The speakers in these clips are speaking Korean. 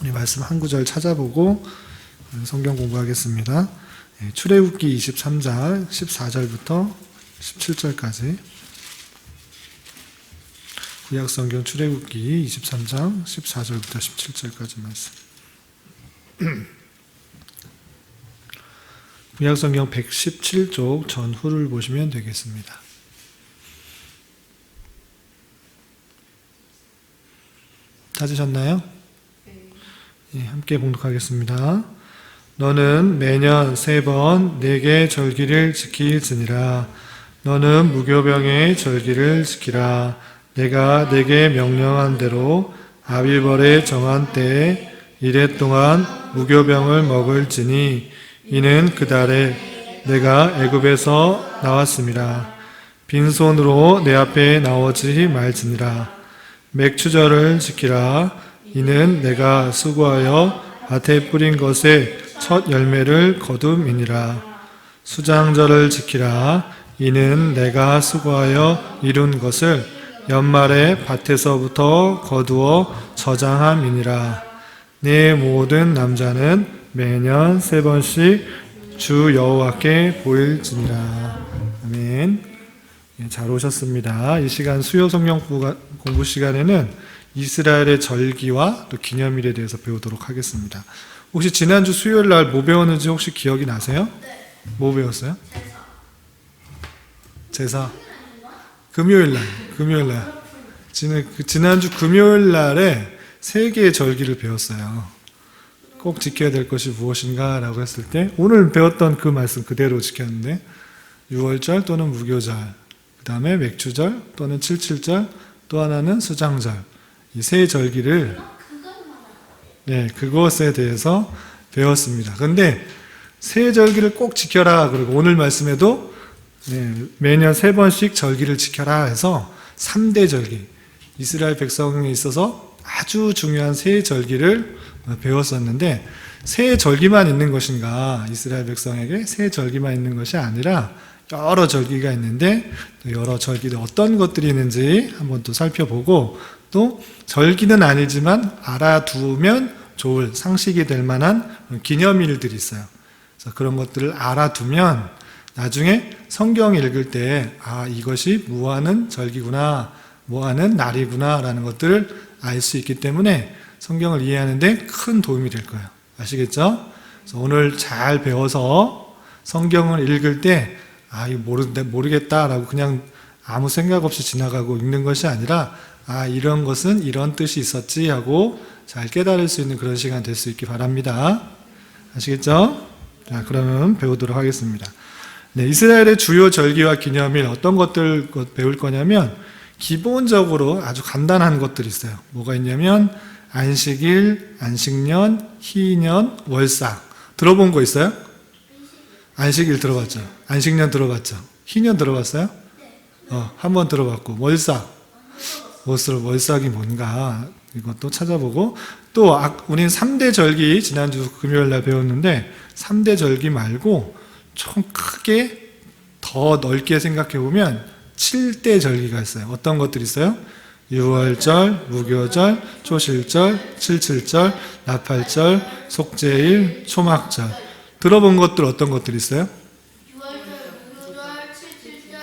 우리 말씀 한 구절 찾아보고 성경 공부하겠습니다. 출애굽기 23장 14절부터 17절까지. 구약성경 출애굽기 23장 14절부터 17절까지 말씀. 구약성경 117쪽 전후를 보시면 되겠습니다. 찾으셨나요? 네, 함께 봉독하겠습니다. 너는 매년 3번 내게 절기를 지킬지니라. 너는 무교병의 절기를 지키라. 내가 내게 명령한 대로 아비벌의 정한 때에 이래 동안 무교병을 먹을지니 이는 그 달에 내가 애굽에서 나왔음이라. 빈손으로 내 앞에 나오지 말지니라. 맥추절을 지키라. 이는 내가 수고하여 밭에 뿌린 것의 첫 열매를 거둠이니라. 수장절을 지키라. 이는 내가 수고하여 이룬 것을 연말에 밭에서부터 거두어 저장함이니라. 네 모든 남자는 매년 3번씩 주 여호와께 보일지니라. 아멘. 잘 오셨습니다. 이 시간 수요 성경 공부 시간에는 이스라엘의 절기와 또 기념일에 대해서 배우도록 하겠습니다. 혹시 지난주 수요일 날 뭐 배웠는지 혹시 기억이 나세요? 뭐 배웠어요? 제사. 금요일 날. 지난주 금요일 날에 3개의 절기를 배웠어요. 꼭 지켜야 될 것이 무엇인가 라고 했을 때 오늘 배웠던 그 말씀 그대로 지켰는데 6월절 또는 무교절, 그 다음에 맥추절 또는 칠칠절, 또 하나는 수장절, 이 3절기를 그것에 대해서 배웠습니다. 그런데 3절기를 꼭 지켜라. 그리고 오늘 말씀에도 매년 3번씩 절기를 지켜라 해서 3대 절기, 이스라엘 백성에 있어서 아주 중요한 3절기를 배웠었는데 3절기만 있는 것인가? 이스라엘 백성에게 3절기만 있는 것이 아니라 여러 절기가 있는데 여러 절기들 어떤 것들이 있는지 한번 또 살펴보고 또 절기는 아니지만 알아두면 좋을 상식이 될 만한 기념일들이 있어요. 그래서 그런 것들을 알아두면 나중에 성경 읽을 때 이것이 뭐하는 절기구나, 뭐하는 날이구나 라는 것들을 알 수 있기 때문에 성경을 이해하는 데 큰 도움이 될 거예요. 아시겠죠? 그래서 오늘 잘 배워서 성경을 읽을 때 이거 모르겠다라고 그냥 아무 생각 없이 지나가고 읽는 것이 아니라 이런 것은 이런 뜻이 있었지 하고 잘 깨달을 수 있는 그런 시간 될 수 있기 바랍니다. 아시겠죠? 자, 그러면 배우도록 하겠습니다. 이스라엘의 주요 절기와 기념일 어떤 것들 배울 거냐면 기본적으로 아주 간단한 것들이 있어요. 뭐가 있냐면 안식일, 안식년, 희년, 월삭. 들어본 거 있어요? 안식일 들어봤죠? 안식년 들어봤죠? 희년 들어봤어요? 한 번 들어봤고 월삭. 월삭이 뭔가 이것도 찾아보고 또 우리는 3대 절기 지난주 금요일 날 배웠는데 3대 절기 말고 좀 크게 더 넓게 생각해 보면 7대 절기가 있어요. 어떤 것들이 있어요? 유월절, 무교절, 초실절, 칠칠절, 나팔절, 속죄일, 초막절. 들어본 것들 어떤 것들이 있어요? 유월절, 무교절, 칠칠절,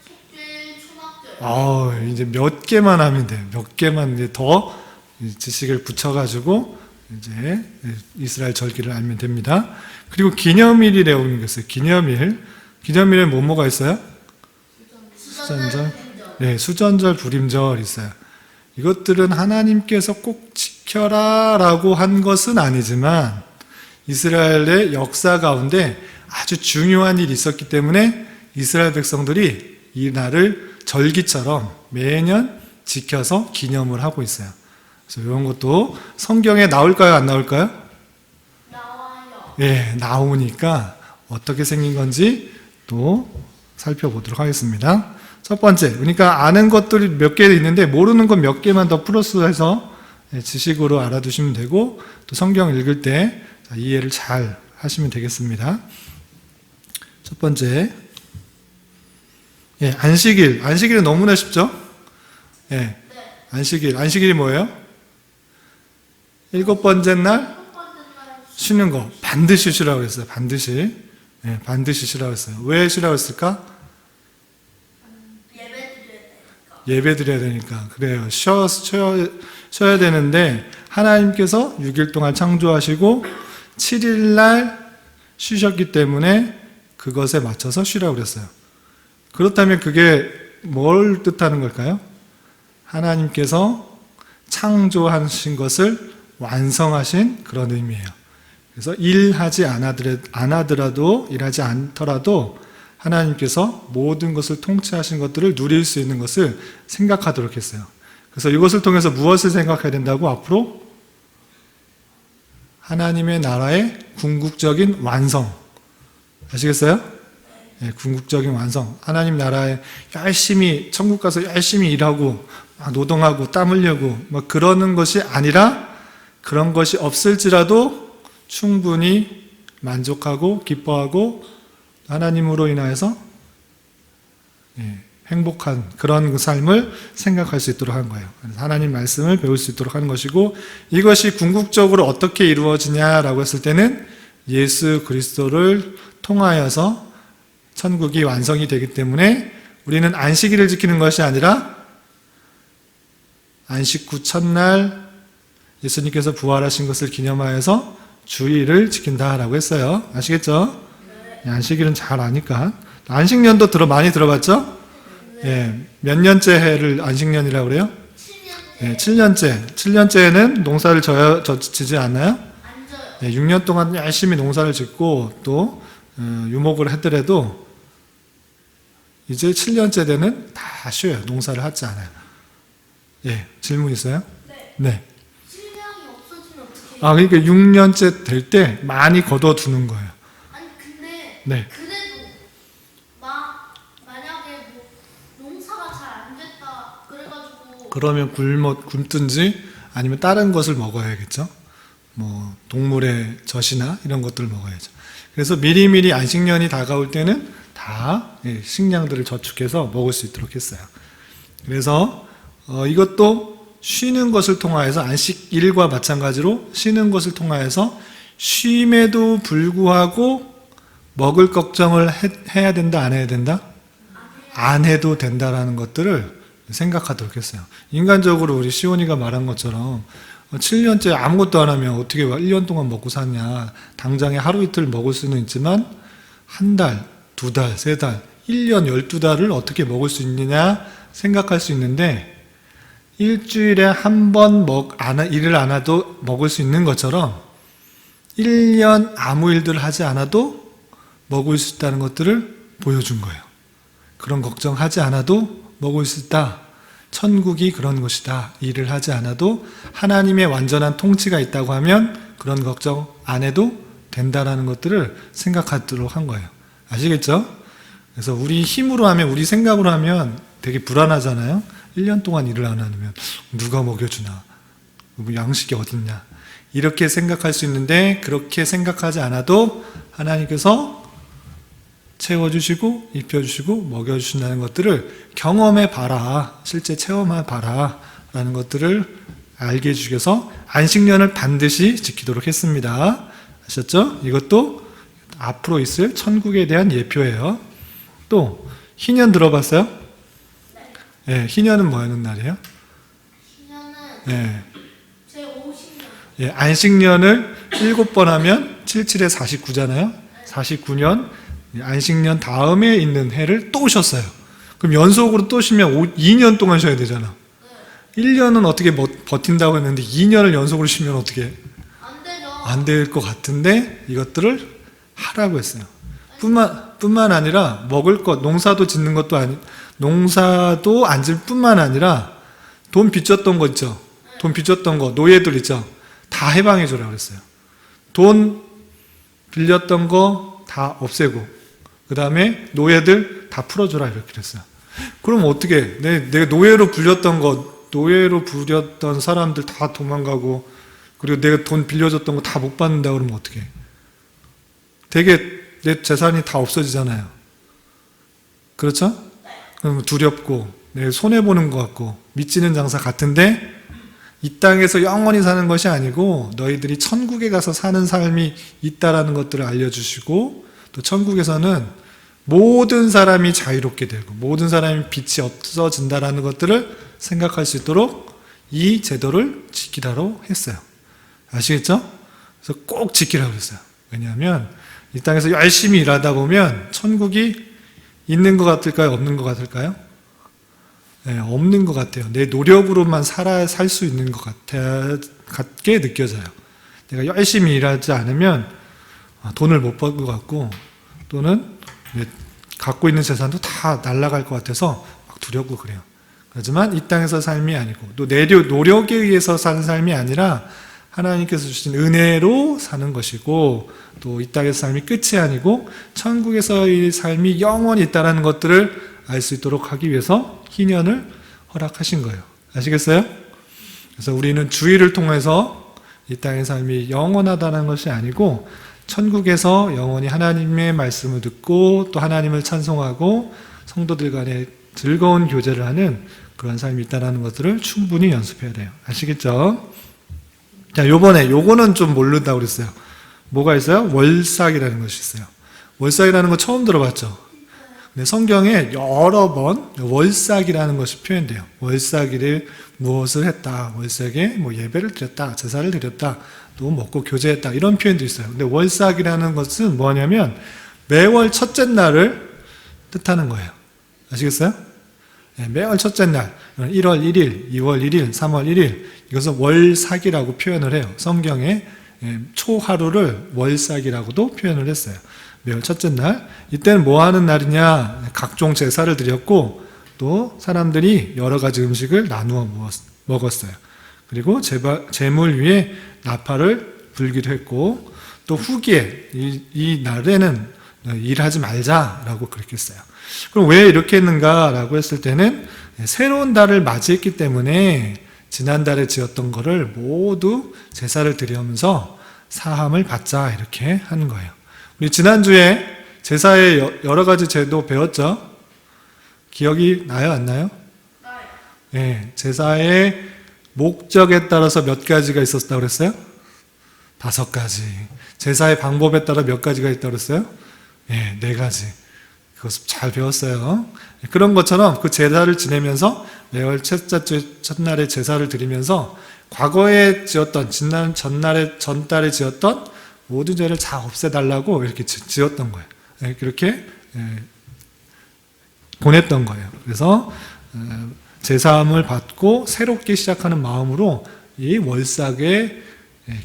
속죄일, 초막절. 이제 몇 개만 하면 돼요. 몇 개만 이제 더 지식을 붙여가지고 이제 이스라엘 절기를 알면 됩니다. 그리고 기념일이라고 하는 게 있어요. 기념일에 뭐가 있어요? 수전절, 수전절, 불임절 있어요. 이것들은 하나님께서 꼭 지켜라 라고 한 것은 아니지만 이스라엘의 역사 가운데 아주 중요한 일이 있었기 때문에 이스라엘 백성들이 이 날을 절기처럼 매년 지켜서 기념을 하고 있어요. 그래서 이런 것도 성경에 나올까요? 안 나올까요? 나와요. 나오니까 어떻게 생긴 건지 또 살펴보도록 하겠습니다. 첫 번째, 그러니까 아는 것들이 몇 개 있는데 모르는 것 몇 개만 더 플러스해서 지식으로 알아두시면 되고 또 성경 읽을 때 이해를 잘 하시면 되겠습니다. 첫 번째, 안식일은 너무나 쉽죠? 안식일이 뭐예요? 일곱 번째 날 첫 번째 날 쉬는 거 반드시 쉬라고 했어요. 반드시. 예, 반드시 쉬라고 했어요. 왜 쉬라고 했을까? 예배 드려야 되니까. 예배 드려야 되니까. 그래요. 쉬어야 되는데 하나님께서 6일 동안 창조하시고 7일 날 쉬셨기 때문에 그것에 맞춰서 쉬라고 그랬어요. 그렇다면 그게 뭘 뜻하는 걸까요? 하나님께서 창조하신 것을 완성하신 그런 의미예요. 그래서 일하지 않아더라도, 일하지 않더라도 하나님께서 모든 것을 통치하신 것들을 누릴 수 있는 것을 생각하도록 했어요. 그래서 이것을 통해서 무엇을 생각해야 된다고? 앞으로 하나님의 나라의 궁극적인 완성. 아시겠어요? 네, 궁극적인 완성. 하나님 나라에 열심히, 천국 가서 열심히 일하고, 노동하고, 땀 흘려고, 그러는 것이 아니라, 그런 것이 없을지라도 충분히 만족하고, 기뻐하고, 하나님으로 인하여서 행복한 그런 삶을 생각할 수 있도록 하는 거예요. 그래서 하나님 말씀을 배울 수 있도록 하는 것이고, 이것이 궁극적으로 어떻게 이루어지냐라고 했을 때는 예수 그리스도를 통하여서 천국이 완성이 되기 때문에 우리는 안식일을 지키는 것이 아니라 안식 후 첫날 예수님께서 부활하신 것을 기념하여서 주일을 지킨다라고 했어요. 아시겠죠? 안식일은 잘 아니까. 안식년도 많이 들어봤죠? 예, 몇 년째 해를 안식년이라고 그래요? 7년째. 예, 7년째. 7년째에는 농사를 지지 않나요? 안 져요. 예, 6년 동안 열심히 농사를 짓고 또 유목을 했더라도 이제 7년째 되는 다 쉬어요. 농사를 하지 않아요. 예, 질문 있어요? 네. 네. 식량이 없어지면 어떻게? 그러니까 6년째 될 때 많이 걷어두는 거예요. 아니 근데 네. 그래도 만약에 뭐 농사가 잘 안 됐다 그래가지고 그러면 굶든지 아니면 다른 것을 먹어야겠죠. 뭐 동물의 젖이나 이런 것들을 먹어야죠. 그래서 미리미리 안식년이 다가올 때는 다 식량들을 저축해서 먹을 수 있도록 했어요. 그래서 이것도 쉬는 것을 통하여서 안식일과 마찬가지로 쉬는 것을 통하여서 쉼에도 불구하고 먹을 걱정을 해야 된다, 안 해야 된다? 안 해도 된다라는 것들을 생각하도록 했어요. 인간적으로 우리 시온이가 말한 것처럼 7년째 아무것도 안 하면 어떻게 1년 동안 먹고 사냐. 당장에 하루 이틀 먹을 수는 있지만 한 달, 두 달, 세 달, 1년 12달을 어떻게 먹을 수 있느냐 생각할 수 있는데 일주일에 한 번 일을 안 해도 먹을 수 있는 것처럼 1년 아무 일들을 하지 않아도 먹을 수 있다는 것들을 보여준 거예요. 그런 걱정하지 않아도 먹을 수 있다. 천국이 그런 것이다. 일을 하지 않아도 하나님의 완전한 통치가 있다고 하면 그런 걱정 안 해도 된다라는 것들을 생각하도록 한 거예요. 아시겠죠? 그래서 우리 힘으로 하면, 우리 생각으로 하면 되게 불안하잖아요. 1년 동안 일을 안 하면 누가 먹여주나? 뭐 양식이 어딨냐? 이렇게 생각할 수 있는데 그렇게 생각하지 않아도 하나님께서 채워주시고 입혀주시고 먹여주신다는 것들을 경험해봐라. 실제 체험해봐라. 라는 것들을 알게 해주셔서 안식년을 반드시 지키도록 했습니다. 아셨죠? 이것도 앞으로 있을 천국에 대한 예표예요. 또 희년 들어봤어요? 네. 희년은 뭐 하는 날이에요? 희년은 네. 제 50년. 예, 안식년을 7번 하면 77에 49잖아요. 49년 안식년 다음에 있는 해를 또 쉬었어요. 그럼 연속으로 또 쉬면 2년 동안 쉬어야 되잖아. 1년은 어떻게 버틴다고 했는데 2년을 연속으로 쉬면 어떻게 안 되죠. 안 될 것 같은데 이것들을 하라고 했어요. 뿐만 아니라 먹을 것, 농사도 짓는 것도 농사도 안 질 뿐만 아니라 돈 빚졌던 거 있죠. 돈 빚졌던 거, 노예들 있죠. 다 해방해 주라고 그랬어요. 돈 빌렸던 거 다 없애고 그 다음에 노예들 다 풀어줘라 이렇게 그랬어요. 그럼 어떻게 내가 노예로 불렸던 사람들 다 도망가고 그리고 내가 돈 빌려줬던 거 다 못 받는다 그러면 어떻게 되게 내 재산이 다 없어지잖아요. 그렇죠? 그럼 두렵고 내 손해보는 것 같고 믿지는 장사 같은데 이 땅에서 영원히 사는 것이 아니고 너희들이 천국에 가서 사는 삶이 있다라는 것들을 알려주시고, 또 천국에서는 모든 사람이 자유롭게 되고 모든 사람이 빛이 없어진다라는 것들을 생각할 수 있도록 이 제도를 지키라고 했어요. 아시겠죠? 그래서 꼭 지키라고 했어요. 왜냐하면 이 땅에서 열심히 일하다 보면 천국이 있는 것 같을까요? 없는 것 같을까요? 네, 없는 것 같아요. 내 노력으로만 살 수 있는 것 같게 느껴져요. 내가 열심히 일하지 않으면 돈을 못 벌 것 같고, 또는 갖고 있는 재산도 다 날아갈 것 같아서 막 두렵고 그래요. 하지만 이 땅에서 삶이 아니고, 또 내 노력에 의해서 사는 삶이 아니라 하나님께서 주신 은혜로 사는 것이고, 또 이 땅에서 삶이 끝이 아니고 천국에서의 삶이 영원히 있다는 것들을 알 수 있도록 하기 위해서 희년을 허락하신 거예요. 아시겠어요? 그래서 우리는 주의를 통해서 이 땅의 삶이 영원하다는 것이 아니고 천국에서 영원히 하나님의 말씀을 듣고 또 하나님을 찬송하고 성도들 간에 즐거운 교제를 하는 그런 삶이 있다는 것들을 충분히 연습해야 돼요. 아시겠죠? 자, 요거는 좀 모른다고 그랬어요. 뭐가 있어요? 월삭이라는 것이 있어요. 월삭이라는 거 처음 들어봤죠? 근데 성경에 여러 번 월삭이라는 것이 표현돼요. 월삭일에 무엇을 했다, 월삭에 뭐 예배를 드렸다, 제사를 드렸다, 또 먹고 교제했다, 이런 표현도 있어요. 근데 월삭이라는 것은 뭐냐면 매월 첫째 날을 뜻하는 거예요. 아시겠어요? 네, 매월 첫째 날, 1월 1일, 2월 1일, 3월 1일, 이것은 월삭이라고 표현을 해요. 성경에 초하루를 월삭이라고도 표현을 했어요. 매월 첫째 날, 이때는 뭐 하는 날이냐? 각종 제사를 드렸고 또 사람들이 여러 가지 음식을 나누어 먹었어요. 그리고 제물 위에 나팔을 불기도 했고, 또 후기에 이 날에는 일하지 말자라고 그렇게 했어요. 그럼 왜 이렇게 했는가라고 했을 때는 새로운 달을 맞이했기 때문에 지난달에 지었던 거를 모두 제사를 드리면서 사함을 받자, 이렇게 하는 거예요. 우리 지난주에 제사의 여러 가지 제도 배웠죠? 기억이 나요, 안 나요? 나요. 네, 제사의 목적에 따라서 몇 가지가 있었다고 그랬어요? 5가지. 제사의 방법에 따라 몇 가지가 있다고 그랬어요? 네, 4가지. 그것을 잘 배웠어요. 그런 것처럼 그 제사를 지내면서 매월 첫날에 제사를 드리면서 과거에 지었던, 전달에 지었던 모든 죄를 다 없애달라고 이렇게 지었던 거예요. 그렇게 보냈던 거예요. 그래서 제사함을 받고 새롭게 시작하는 마음으로 이 월삭의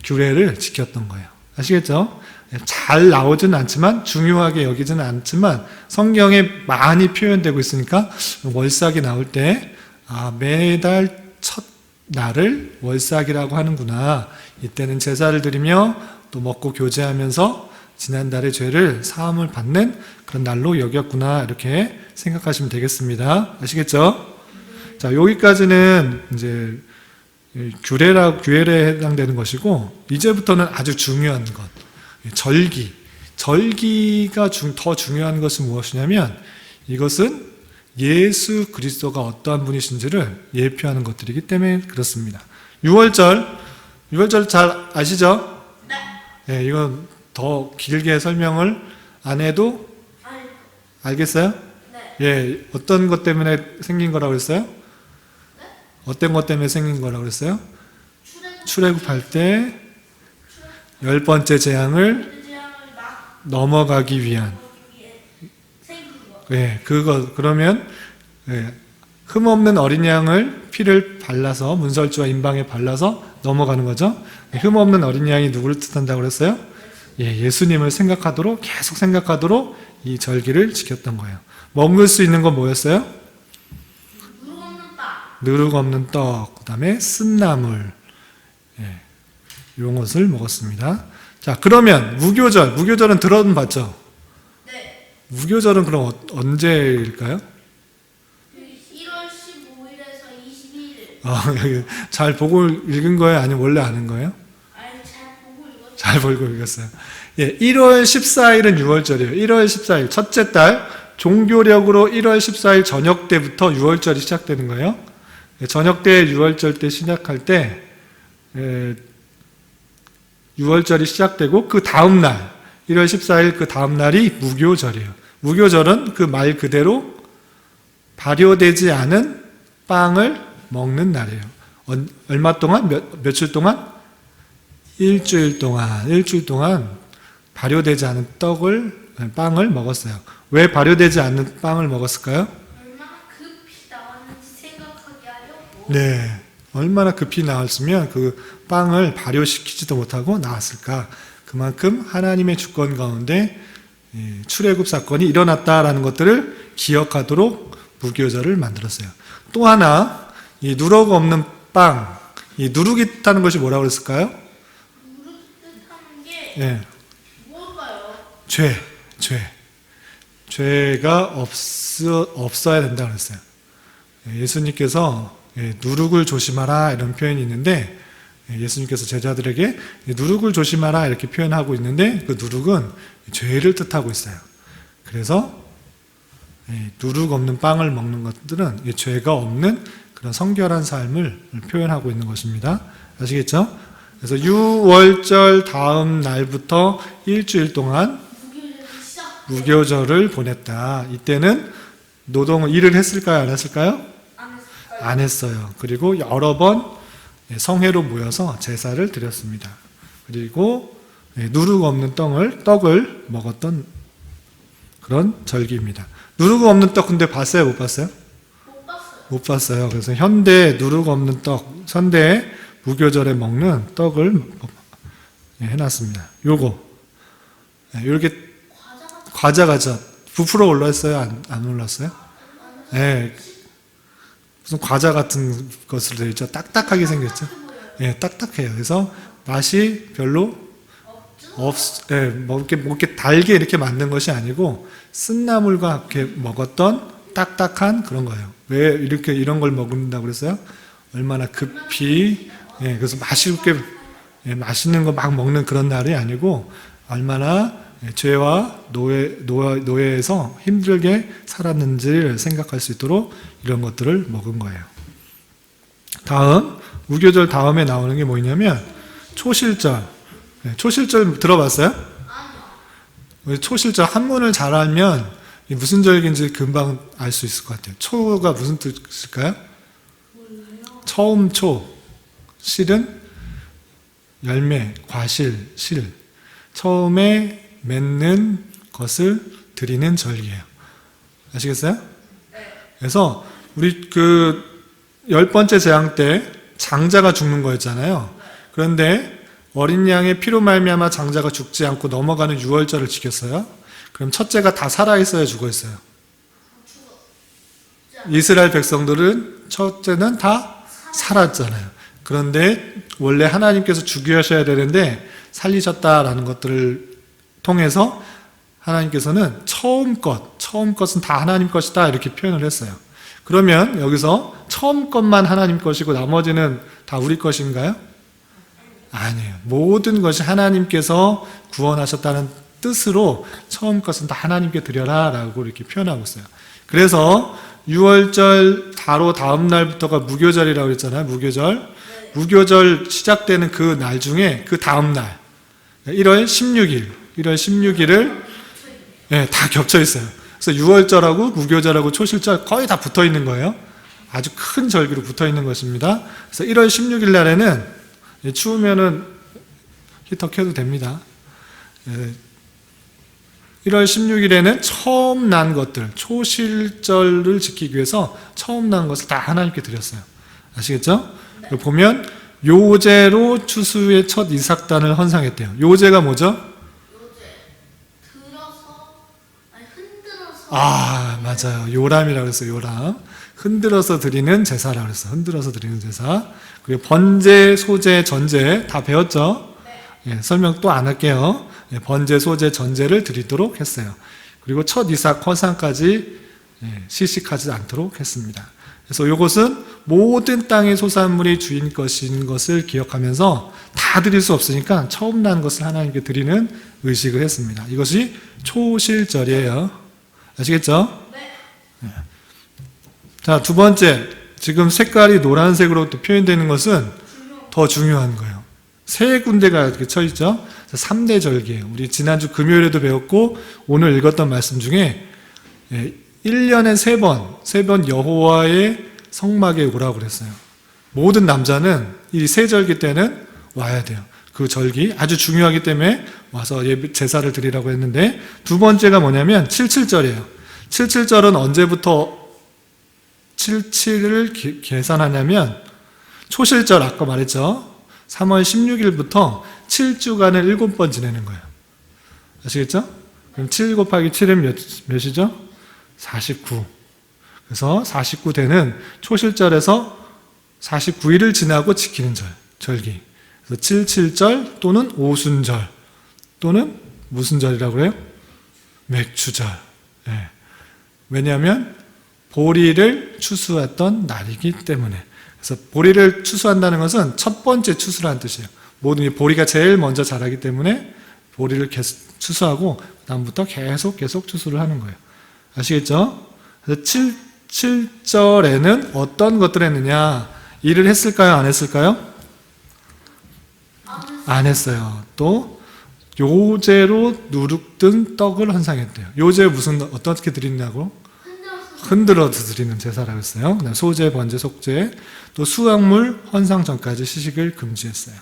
규례를 지켰던 거예요. 아시겠죠? 잘 나오지는 않지만, 중요하게 여기지는 않지만 성경에 많이 표현되고 있으니까 월삭이 나올 때 매달 첫 날을 월삭이라고 하는구나, 이때는 제사를 드리며 또 먹고 교제하면서 지난달의 죄를 사함을 받는 그런 날로 여겼구나, 이렇게 생각하시면 되겠습니다. 아시겠죠? 자, 여기까지는 이제 규례에 해당되는 것이고, 이제부터는 아주 중요한 것, 절기가 더 중요한 것은 무엇이냐면, 이것은 예수 그리스도가 어떠한 분이신지를 예표하는 것들이기 때문에 그렇습니다. 유월절 잘 아시죠? 네, 이건 더 길게 설명을 안 해도 알겠어요? 네. 예, 어떤 것 때문에 생긴 거라고 했어요? 네? 어떤 것 때문에 생긴 거라고 했어요? 출애굽할 때 10번째 재앙을 넘어가기 위한. 예, 그러면 흠없는 어린 양을 피를 발라서, 문설주와 인방에 발라서 넘어가는 거죠. 흠없는 어린 양이 누구를 뜻한다고 그랬어요? 예, 예수님을 생각하도록, 계속 생각하도록 이 절기를 지켰던 거예요. 먹을 수 있는 건 뭐였어요? 누룩 없는 떡, 그 다음에 쓴나물, 이런 것을 먹었습니다. 자, 그러면 무교절은 들어는 봤죠? 네. 무교절은 그럼 언제일까요? 1월 15일에서 22일. 여기 잘 보고 읽은 거예요? 아니면 원래 아는 거예요? 아니, 잘 보고 읽었어요. 잘 보고 읽었어요. 예, 1월 14일은 6월절이에요. 1월 14일, 첫째 달, 종교력으로 1월 14일 저녁 때부터 6월절이 시작되는 거예요. 저녁 때 6월절 때 시작할 때 유월절이 시작되고 그 다음 날 1월 14일 그 다음 날이 무교절이에요. 무교절은 그 말 그대로 발효되지 않은 빵을 먹는 날이에요. 얼마 동안? 며칠 동안? 일주일 동안 발효되지 않은 빵을 먹었어요. 왜 발효되지 않는 빵을 먹었을까요? 얼마나 급히 나왔는지 생각하게 하려고. 네. 얼마나 급히 나왔으면 그 빵을 발효시키지도 못하고 나왔을까? 그만큼 하나님의 주권 가운데 출애굽 사건이 일어났다라는 것들을 기억하도록 무교절을 만들었어요. 또 하나, 이 누룩 없는 빵, 이 누룩이 타는 것이 뭐라고 그랬을까요? 누룩 뜻하는 게 예. 뭘까요? 죄가 없어야 된다고 그랬어요. 예수님께서 누룩을 조심하라 이런 표현이 있는데, 예수님께서 제자들에게 누룩을 조심하라 이렇게 표현하고 있는데, 그 누룩은 죄를 뜻하고 있어요. 그래서 누룩 없는 빵을 먹는 것들은 죄가 없는 그런 성결한 삶을 표현하고 있는 것입니다. 아시겠죠? 그래서 유월절 다음 날부터 일주일 동안 무교절을 보냈다. 이때는 일을 했을까요? 안 했을까요? 안 했어요. 그리고 여러 번 성회로 모여서 제사를 드렸습니다. 그리고 누룩 없는 떡을 먹었던 그런 절기입니다. 누룩 없는 떡 근데 봤어요? 못 봤어요? 못 봤어요. 못 봤어요. 그래서 현대 누룩 없는 떡, 현대 무교절에 먹는 떡을 해놨습니다. 요렇게 과자가 부풀어 올라있어요? 안 올랐어요? 네. 무슨 과자 같은 것으로 되어 있죠. 딱딱하게 생겼죠. 예, 딱딱해요. 그래서 맛이 별로 뭐 이렇게 달게 이렇게 만든 것이 아니고 쓴나물과 함께 먹었던 딱딱한 그런 거예요. 왜 이런 걸 먹는다고 그랬어요? 얼마나 급히, 그래서 맛있는 거 막 먹는 그런 날이 아니고 얼마나 죄와 노예에서 힘들게 살았는지를 생각할 수 있도록 이런 것들을 먹은 거예요. 다음, 무교절 다음에 나오는 게 뭐냐면 초실절. 초실절 들어봤어요? 아니요. 초실절 한문을 잘 알면 무슨 절기인지 금방 알 수 있을 것 같아요. 초가 무슨 뜻일까요? 처음 초. 실은 열매, 과실, 실. 처음에 맺는 것을 드리는 절기예요. 아시겠어요? 그래서 우리 10번째 재앙 때 장자가 죽는 거였잖아요. 그런데 어린 양의 피로 말미암아 장자가 죽지 않고 넘어가는 유월절을 지켰어요. 그럼 첫째가 다 살아있어야 죽어있어요. 이스라엘 백성들은 첫째는 다 살았잖아요. 그런데 원래 하나님께서 죽이셔야 되는데 살리셨다라는 것들을 통해서 하나님께서는 처음 것은 다 하나님 것이다 이렇게 표현을 했어요. 그러면 여기서 처음 것만 하나님 것이고 나머지는 다 우리 것인가요? 아니에요. 모든 것이 하나님께서 구원하셨다는 뜻으로 처음 것은 다 하나님께 드려라 라고 이렇게 표현하고 있어요. 그래서 6월절 바로 다음 날부터가 무교절이라고 그랬잖아요. 무교절 시작되는 그 날 중에 그 다음 날 1월 16일을 다 겹쳐 있어요. 그래서 6월절하고 무교절하고 초실절 거의 다 붙어 있는 거예요. 아주 큰 절기로 붙어 있는 것입니다. 그래서 1월 16일 날에는 추우면은 히터 켜도 됩니다. 1월 16일에는 처음 난 것들, 초실절을 지키기 위해서 처음 난 것을 다 하나님께 드렸어요. 아시겠죠? 보면 요제로 추수의 첫 이삭단을 헌상했대요. 요제가 뭐죠? 흔들어서. 맞아요. 요람이라고 했어요. 요람. 흔들어서 드리는 제사라고 했어요. 흔들어서 드리는 제사. 그리고 번제, 소제, 전제 다 배웠죠? 설명 또 안 할게요. 번제, 소제, 전제를 드리도록 했어요. 그리고 첫 이삭 헌상까지 시식하지 않도록 했습니다. 그래서 이것은 모든 땅의 소산물이 주인 것인 것을 기억하면서 다 드릴 수 없으니까 처음 난 것을 하나님께 드리는 의식을 했습니다. 이것이 초실절이에요. 아시겠죠? 네. 자, 두 번째, 지금 색깔이 노란색으로 또 표현되는 것은 더 중요한 거예요. 세 군데가 이렇게 쳐있죠. 3대 절기예요. 우리 지난주 금요일에도 배웠고 오늘 읽었던 말씀 중에 1년에 3번 여호와의 성막에 오라고 그랬어요. 모든 남자는 이 세 절기 때는 와야 돼요. 그 절기 아주 중요하기 때문에 와서 제사를 드리라고 했는데, 두 번째가 뭐냐면 77절이에요. 77절은 언제부터 77을 계산하냐면 초실절, 아까 말했죠. 3월 16일부터 7주간을 7번 지내는 거예요. 아시겠죠? 그럼 7 곱하기 7은 몇이죠? 49. 그래서 49대는 초실절에서 49일을 지나고 지키는 절기. 그래서 77절 또는 오순절 또는 무슨 절이라고 해요? 맥주절. 네. 왜냐하면 보리를 추수했던 날이기 때문에. 그래서 보리를 추수한다는 것은 첫 번째 추수라는 뜻이에요. 모든 이 보리가 제일 먼저 자라기 때문에 보리를 계속 추수하고 그다음부터 계속 추수를 하는 거예요. 아시겠죠? 그래서 7절에는 어떤 것들을 했느냐? 일을 했을까요? 안 했을까요? 안 했어요. 또 요제로 누룩든 떡을 헌상했대요. 요제 어떻게 드리냐고? 흔들어 드리는 제사라고 했어요. 소제, 번제, 속제, 또 수확물 헌상 전까지 시식을 금지했어요.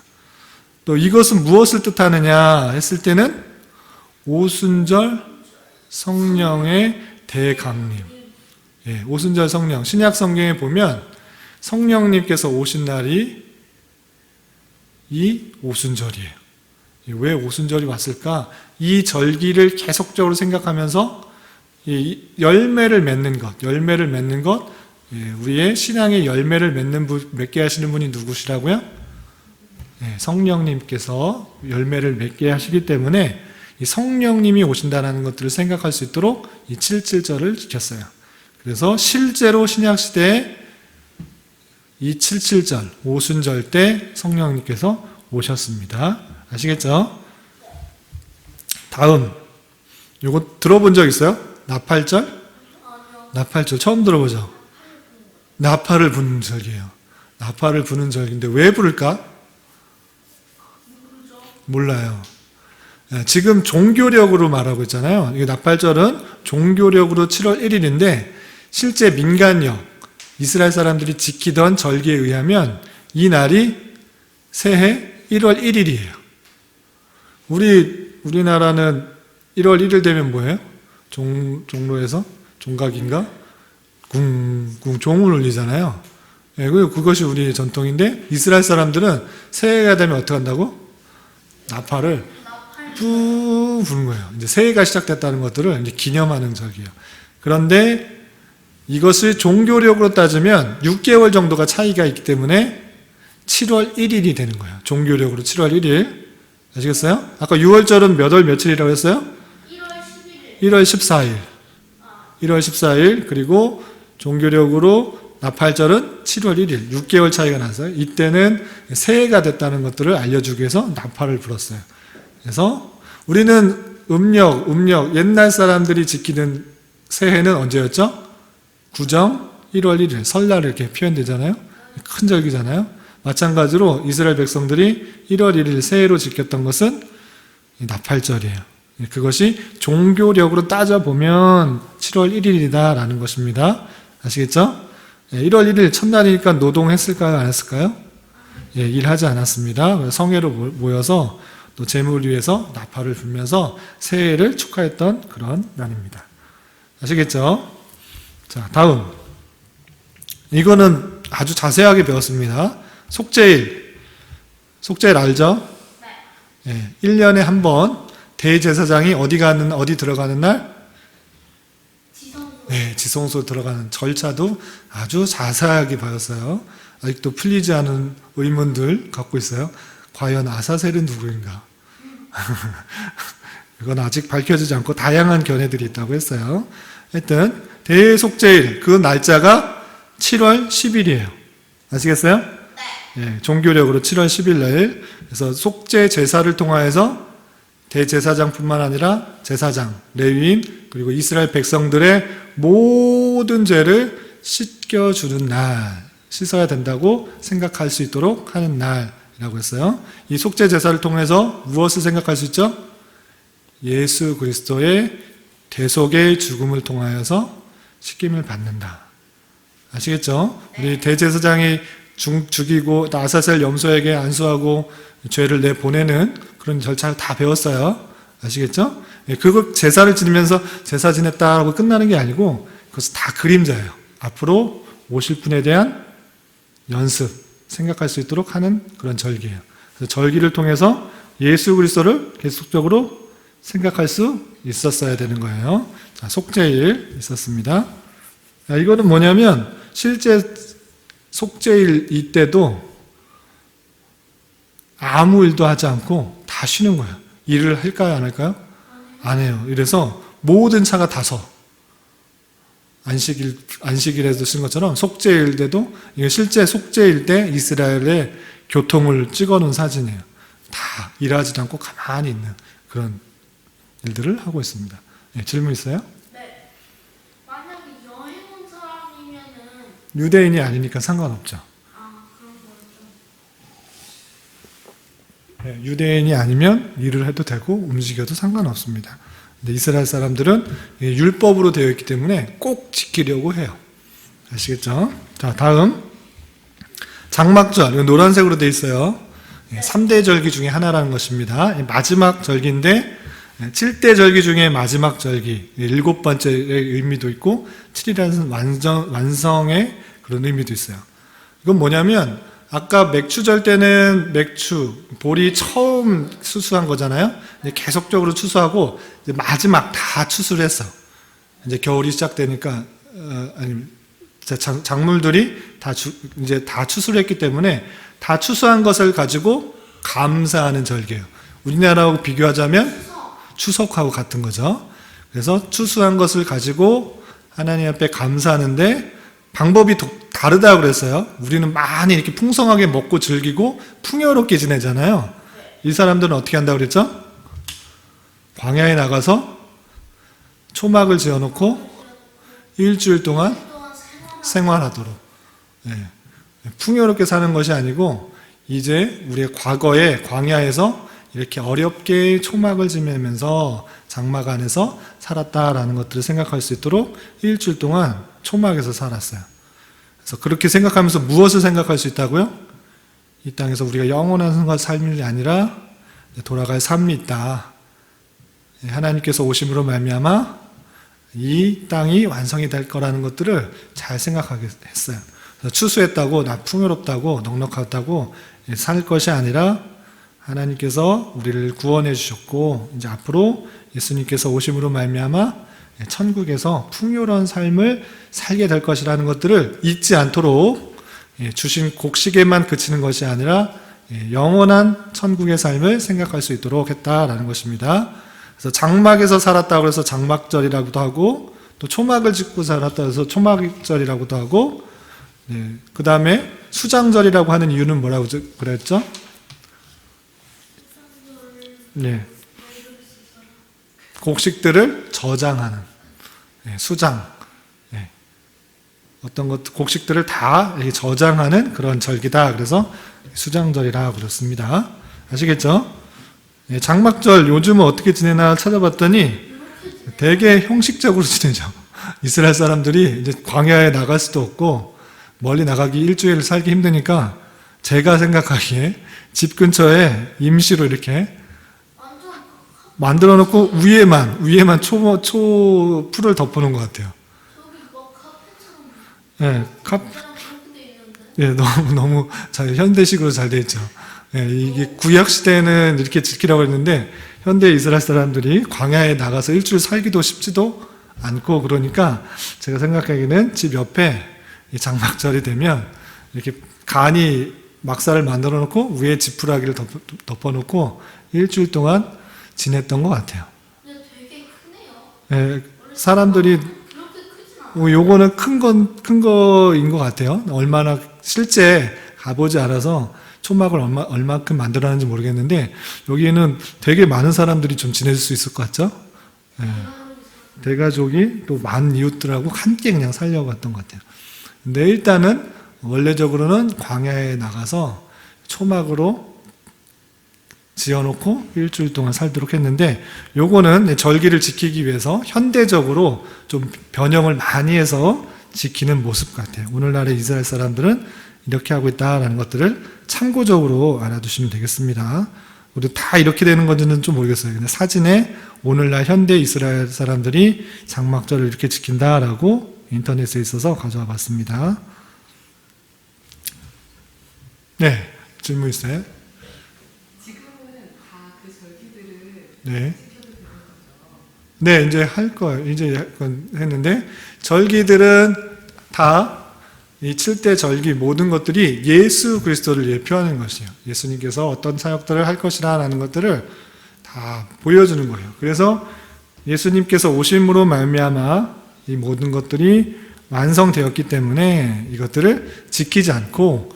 또 이것은 무엇을 뜻하느냐 했을 때는 오순절 성령의 대강림. 예, 오순절 성령. 신약 성경에 보면 성령님께서 오신 날이 이 오순절이에요. 왜 오순절이 왔을까? 이 절기를 계속적으로 생각하면서 열매를 맺는 것, 우리의 신앙의 열매를 맺게 하시는 분이 누구시라고요? 성령님께서 열매를 맺게 하시기 때문에 이 성령님이 오신다는 것들을 생각할 수 있도록 이 77절을 지켰어요. 그래서 실제로 신약시대에 이 77절, 오순절 때 성령님께서 오셨습니다. 아시겠죠? 다음, 요거 들어본 적 있어요? 나팔절? 나팔절 처음 들어보죠? 나팔을 부는 절기예요. 나팔을 부는 절기인데 왜 부를까? 몰라요. 지금 종교력으로 말하고 있잖아요. 이게 나팔절은 종교력으로 7월 1일인데 실제 민간력, 이스라엘 사람들이 지키던 절기에 의하면 이 날이 새해 1월 1일이에요. 우리나라는 1월 1일 되면 뭐예요? 종로에서 종각인가? 종을 울리잖아요. 그것이 우리의 전통인데 이스라엘 사람들은 새해가 되면 어떻게 한다고? 나팔을 뿌 부는 거예요. 이제 새해가 시작됐다는 것들을 이제 기념하는 절기예요. 그런데 이것을 종교력으로 따지면 6개월 정도가 차이가 있기 때문에 7월 1일이 되는 거예요. 종교력으로 7월 1일. 아시겠어요? 아까 6월절은 몇 월 며칠이라고 했어요? 1월 14일. 1월 14일. 그리고 종교력으로 나팔절은 7월 1일. 6개월 차이가 나서요. 이때는 새해가 됐다는 것들을 알려주기 위해서 나팔을 불었어요. 그래서 우리는 음력, 옛날 사람들이 지키는 새해는 언제였죠? 구정 1월 1일, 설날 이렇게 표현되잖아요. 큰 절기잖아요. 마찬가지로 이스라엘 백성들이 1월 1일 새해로 지켰던 것은 나팔절이에요. 그것이 종교력으로 따져보면 7월 1일이다라는 것입니다. 아시겠죠? 1월 1일 첫날이니까 노동했을까요? 안 했을까요? 일하지 않았습니다. 성회로 모여서 또 재물을 위해서 나팔을 불면서 새해를 축하했던 그런 날입니다. 아시겠죠? 자, 다음. 이거는 아주 자세하게 배웠습니다. 속죄일. 속죄일 알죠? 네. 1년에 한 번 대제사장이 어디 들어가는 날? 네, 지성소 들어가는 절차도 아주 자세하게 배웠어요. 아직도 풀리지 않은 의문들 갖고 있어요. 과연 아사셀은 누구인가? 이건 아직 밝혀지지 않고 다양한 견해들이 있다고 했어요. 하여튼 대속죄일 그 날짜가 7월 10일이에요. 아시겠어요? 네. 종교력으로 7월 10일 날. 그래서 속죄 제사를 통하여서 대제사장뿐만 아니라 제사장, 레위인 그리고 이스라엘 백성들의 모든 죄를 씻겨주는 날, 씻어야 된다고 생각할 수 있도록 하는 날 제사라고 했어요. 이 속죄 제사를 통해서 무엇을 생각할 수 있죠? 예수 그리스도의 대속의 죽음을 통하여서 씻김을 받는다. 아시겠죠? 우리 대제사장이 죽이고 아사셀 염소에게 안수하고 죄를 내보내는 그런 절차를 다 배웠어요. 아시겠죠? 그거 제사를 지내면서 제사 지냈다라고 끝나는 게 아니고 그것은 다 그림자예요. 앞으로 오실 분에 대한 연습, 생각할 수 있도록 하는 그런 절기예요. 그래서 절기를 통해서 예수 그리스도를 계속적으로 생각할 수 있었어야 되는 거예요. 자, 속죄일 있었습니다. 자, 이거는 뭐냐면 실제 속죄일 이때도 아무 일도 하지 않고 다 쉬는 거예요. 일을 할까요, 안 할까요? 안 해요. 이래서 모든 차가 다 서. 안식일에도 쓴 것처럼 속죄일 때도 이게 실제 속죄일 때 이스라엘의 교통을 찍어놓은 사진이에요. 다 일하지 않고 가만히 있는 그런 일들을 하고 있습니다. 네, 질문 있어요? 네. 만약에 여행 온 사람이면은 유대인이 아니니까 상관없죠. 그런 거죠. 네, 유대인이 아니면 일을 해도 되고 움직여도 상관없습니다. 근데 이스라엘 사람들은 율법으로 되어 있기 때문에 꼭 지키려고 해요. 아시겠죠? 자, 다음 장막절, 이거 노란색으로 되어 있어요. 3대 절기 중에 하나라는 것입니다. 마지막 절기인데 7대 절기 중에 마지막 절기, 7번째의 의미도 있고 7이라는 완성의 그런 의미도 있어요. 이건 뭐냐면 아까 맥추절 때는 맥추, 볼이 처음 추수한 거잖아요. 계속적으로 추수하고 이제 마지막 다 추수를 했어. 이제 겨울이 시작되니까 작물들이 이제 다 추수를 했기 때문에 다 추수한 것을 가지고 감사하는 절기예요. 우리나라하고 비교하자면 추석하고 같은 거죠. 그래서 추수한 것을 가지고 하나님 앞에 감사하는데 방법이 다르다고 그랬어요. 우리는 많이 이렇게 풍성하게 먹고 즐기고 풍요롭게 지내잖아요. 이 사람들은 어떻게 한다고 그랬죠? 광야에 나가서 초막을 지어놓고 일주일 동안 생활하도록. 네. 풍요롭게 사는 것이 아니고 이제 우리의 과거에 광야에서 이렇게 어렵게 초막을 지내면서 장막 안에서 살았다라는 것들을 생각할 수 있도록 일주일 동안 초막에서 살았어요. 그래서 그렇게 생각하면서 무엇을 생각할 수 있다고요? 이 땅에서 우리가 영원한 삶이 아니라 돌아갈 삶이 있다. 하나님께서 오심으로 말미암아 이 땅이 완성이 될 거라는 것들을 잘 생각하게 했어요. 그래서 추수했다고 나 풍요롭다고 넉넉하다고 살 것이 아니라 하나님께서 우리를 구원해 주셨고 이제 앞으로 예수님께서 오심으로 말미암아 천국에서 풍요로운 삶을 살게 될 것이라는 것들을 잊지 않도록 주신 곡식에만 그치는 것이 아니라 영원한 천국의 삶을 생각할 수 있도록 했다라는 것입니다. 그래서 장막에서 살았다고 해서 장막절이라고도 하고 또 초막을 짓고 살았다고 해서 초막절이라고도 하고 그 다음에 수장절이라고 하는 이유는 뭐라고 그랬죠? 네. 곡식들을 저장하는 수장, 어떤 것 곡식들을 다 저장하는 그런 절기다. 그래서 수장절이라 그렇습니다. 아시겠죠? 장막절 요즘은 어떻게 지내나 찾아봤더니 되게 형식적으로 지내죠. 이스라엘 사람들이 이제 광야에 나갈 수도 없고 멀리 나가기 일주일 살기 힘드니까 제가 생각하기에 집 근처에 임시로 이렇게 만들어 놓고 위에만 풀을 덮어놓은 것 같아요. 네, 너무 현대식으로 잘 돼 있죠. 이게 구약 시대에는 이렇게 지키라고 했는데 현대 이스라엘 사람들이 광야에 나가서 일주일 살기도 쉽지도 않고 그러니까 제가 생각하기에는 집 옆에 이 장막절이 되면 이렇게 간이 막사를 만들어 놓고 위에 지푸라기를 덮어놓고 일주일 동안 지냈던 것 같아요. 근데 되게 크네요. 사람들이 요거는 큰 거인 것 같아요. 얼마나 실제 가보지 않아서 초막을 얼마큼 만들어놨는지 모르겠는데 여기에는 되게 많은 사람들이 좀 지낼 수 있을 것 같죠? 대가족이 또 많은 이웃들하고 함께 그냥 살려고 했던 것 같아요. 근데 일단은 원래적으로는 광야에 나가서 초막으로 지어놓고 일주일 동안 살도록 했는데, 요거는 절기를 지키기 위해서 현대적으로 좀 변형을 많이 해서 지키는 모습 같아요. 오늘날의 이스라엘 사람들은 이렇게 하고 있다라는 것들을 참고적으로 알아두시면 되겠습니다. 우리 다 이렇게 되는 건지는 좀 모르겠어요. 근데 사진에 오늘날 현대 이스라엘 사람들이 장막절을 이렇게 지킨다라고 인터넷에 있어서 가져와 봤습니다. 네, 질문 있어요? 지금은 다 그 절기들을 네. 지켜도 되는 거죠. 네, 이제 할 거예요. 이제 약간 했는데, 절기들은 다 이 7대 절기 모든 것들이 예수 그리스도를 예표하는 것이에요. 예수님께서 어떤 사역들을 할 것이라는 것들을 다 보여주는 거예요. 그래서 예수님께서 오심으로 말미암아 이 모든 것들이 완성되었기 때문에 이것들을 지키지 않고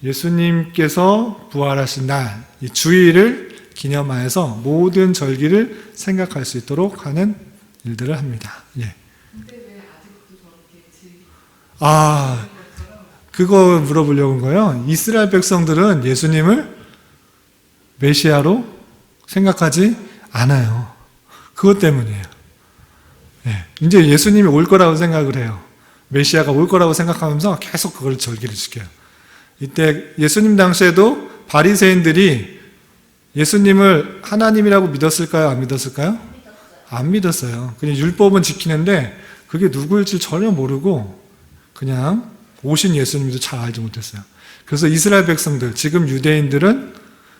예수님께서 부활하신 날, 이 주일을 기념하여서 모든 절기를 생각할 수 있도록 하는 일들을 합니다. 예. 근데 왜 아직도 저렇게 즐기는 아, 것처럼 그거 물어보려고 한 거예요. 이스라엘 백성들은 예수님을 메시아로 생각하지 않아요. 그것 때문이에요. 예. 이제 예수님이 올 거라고 생각을 해요. 메시아가 올 거라고 생각하면서 계속 그걸 절기를 지켜요. 이때 예수님 당시에도 바리새인들이 예수님을 하나님이라고 믿었을까요? 안 믿었을까요? 안 믿었어요. 그냥 율법은 지키는데 그게 누구일지 전혀 모르고 그냥 오신 예수님도 잘 알지 못했어요. 그래서 이스라엘 백성들, 지금 유대인들은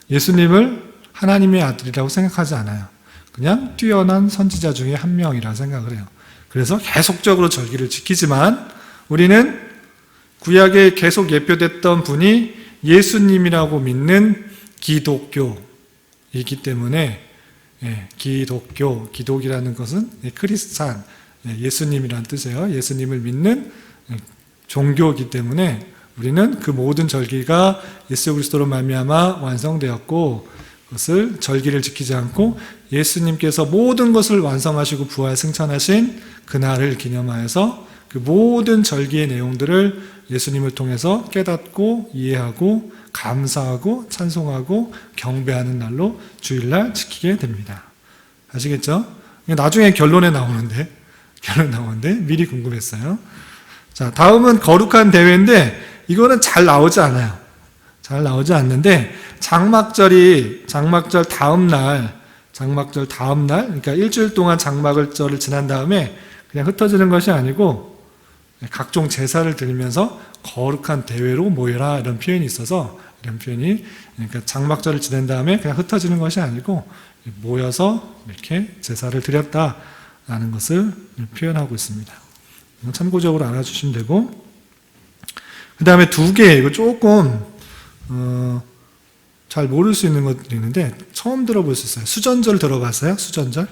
예수님을 하나님의 아들이라고 생각하지 않아요. 그냥 뛰어난 선지자 중에 한 명이라 생각을 해요. 그래서 계속적으로 절기를 지키지만 우리는 구약에 계속 예표됐던 분이 예수님이라고 믿는 기독교이기 때문에, 기독교, 기독이라는 것은 크리스찬, 예수님이라는 뜻이에요. 예수님을 믿는 종교이기 때문에 우리는 그 모든 절기가 예수 그리스도로 말미암아 완성되었고, 그것을 절기를 지키지 않고 예수님께서 모든 것을 완성하시고 부활 승천하신 그날을 기념하여서 그 모든 절기의 내용들을 예수님을 통해서 깨닫고 이해하고 감사하고 찬송하고 경배하는 날로 주일날 지키게 됩니다. 아시겠죠? 나중에 결론에 나오는데 미리 궁금했어요. 자, 다음은 거룩한 대회인데 이거는 잘 나오지 않아요. 잘 나오지 않는데 장막절 다음 날, 그러니까 일주일 동안 장막절을 지난 다음에 그냥 흩어지는 것이 아니고 각종 제사를 드리면서 거룩한 대회로 모여라 이런 표현이 있어서, 이런 표현이, 그러니까 장막절을 지낸 다음에 그냥 흩어지는 것이 아니고 모여서 이렇게 제사를 드렸다라는 것을 표현하고 있습니다. 참고적으로 알아주시면 되고, 그 다음에 두 개, 이거 조금 잘 모를 수 있는 것들이 있는데 처음 들어볼 수 있어요. 수전절 들어봤어요? 수전절?